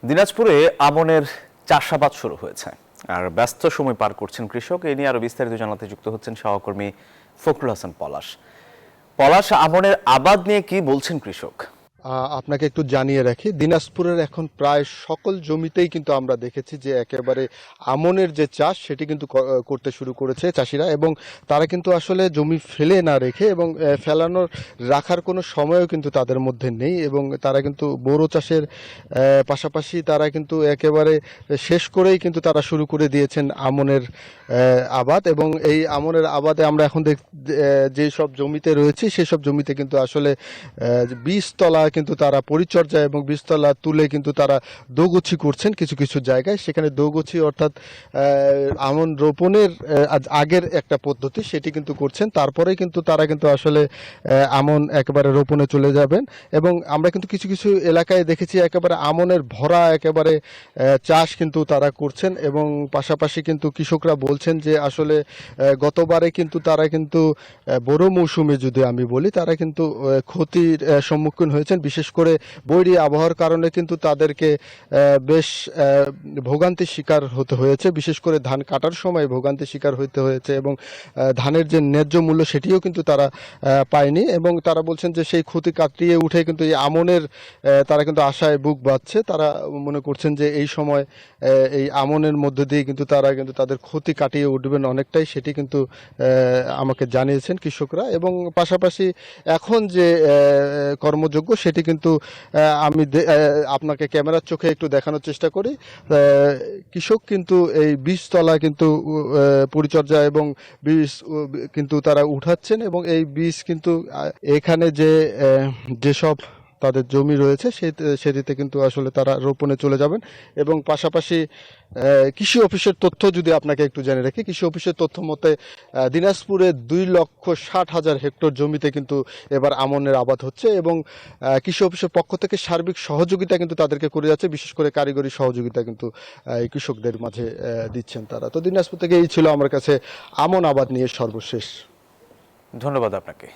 দিনাজপুরে আমনের চাষাবাদ শুরু হয়েছে আর ব্যস্ত সময় পার করছেন কৃষক। এই নিয়ে আরো বিস্তারিত জানাতে যুক্ত হচ্ছেন সহকর্মী ফখরুল হাসান পলাশ। পলাশ, আমনের আবাদ নিয়ে কি বলছেন কৃষক? আপনাকে একটু জানিয়ে রাখি, দিনাজপুরের এখন প্রায় সকল জমিতেই কিন্তু আমরা দেখেছি যে একেবারে আমনের যে চাষ সেটি কিন্তু করতে শুরু করেছে চাষিরা, এবং তারা কিন্তু আসলে জমি ফেলে না রেখে এবং ফেলানোর রাখার কোনো সময়ও কিন্তু তাদের মধ্যে নেই, এবং তারা কিন্তু বোরো চাষের পাশাপাশি তারা কিন্তু একেবারে শেষ করেই কিন্তু তারা শুরু করে দিয়েছেন আমনের আবাদ। এবং এই আমনের আবাদে আমরা এখন যে সব জমিতে রয়েছি সেসব জমিতে কিন্তু আসলে বীজতলা কিন্তু তারা পরিচর্যা এবং বীজতলা তুলে কিন্তু তারা দোগুছি করছেন কিছু কিছু জায়গায়। সেখানে দোগুছি অর্থাৎ আমন রোপণের আগের একটা পদ্ধতি সেটি কিন্তু করছেন, তারপরে কিন্তু তারা কিন্তু আসলে আমন একেবারে রোপণে চলে যাবেন। এবং আমরা কিন্তু কিছু কিছু এলাকায় দেখেছি একেবারে আমনের ভরা একেবারে চাষ কিন্তু তারা করছেন, এবং পাশাপাশি কিন্তু কৃষকরা বলছেন যে আসলে গতবারে কিন্তু তারা কিন্তু বড় মৌসুমে যদি আমি বলি তারা কিন্তু ক্ষতির সম্মুখীন হয়েছেন, বিশেষ করে বৈরী আবহাওয়ার কারণে কিন্তু তাদেরকে বেশ ভোগান্তির শিকার হতে হয়েছে, বিশেষ করে ধান কাটার সময় ভোগান্তির শিকার হতে হয়েছে, এবং ধানের যে ন্যায্য মূল্য সেটিও কিন্তু তারা পায়নি। এবং তারা বলছেন যে সেই ক্ষতি কাটিয়ে উঠে কিন্তু এই আমনের তারা কিন্তু আশায় বুক বাঁধছে। তারা মনে করছেন যে এই সময় এই আমনের মধ্যে দিয়ে কিন্তু তারা কিন্তু তাদের ক্ষতি কাটিয়ে উঠবেন অনেকটাই, সেটি কিন্তু আমাকে জানিয়েছেন কৃষকরা। এবং পাশাপাশি এখন যে কর্মযোগ্য সেটি কিন্তু আমি আপনাকে ক্যামেরার চোখে একটু দেখানোর চেষ্টা করি। কৃষক কিন্তু এই বীজতলা কিন্তু পরিচর্যা এবং বীজ কিন্তু তারা উঠাচ্ছেন, এবং এই বীজ কিন্তু এখানে যেসব তাদের জমি রয়েছে সেটিতে কিন্তু আসলে তারা রোপণে চলে যাবেন। এবং পাশাপাশি কৃষি অফিসের তথ্য যদি আপনাকে একটু জেনে রাখি, কৃষি অফিসের তথ্য মতে দিনাজপুরে 2,60,000 হেক্টর জমিতে কিন্তু এবার আমনের আবাদ হচ্ছে, এবং কৃষি অফিসের পক্ষ থেকে সার্বিক সহযোগিতা কিন্তু তাদেরকে করে যাচ্ছে, বিশেষ করে কারিগরি সহযোগিতা কিন্তু এই কৃষকদের মাঝে দিচ্ছেন তারা। তো দিনাজপুর থেকে এই ছিল আমার কাছে আমন আবাদ নিয়ে সর্বশেষ। ধন্যবাদ আপনাকে।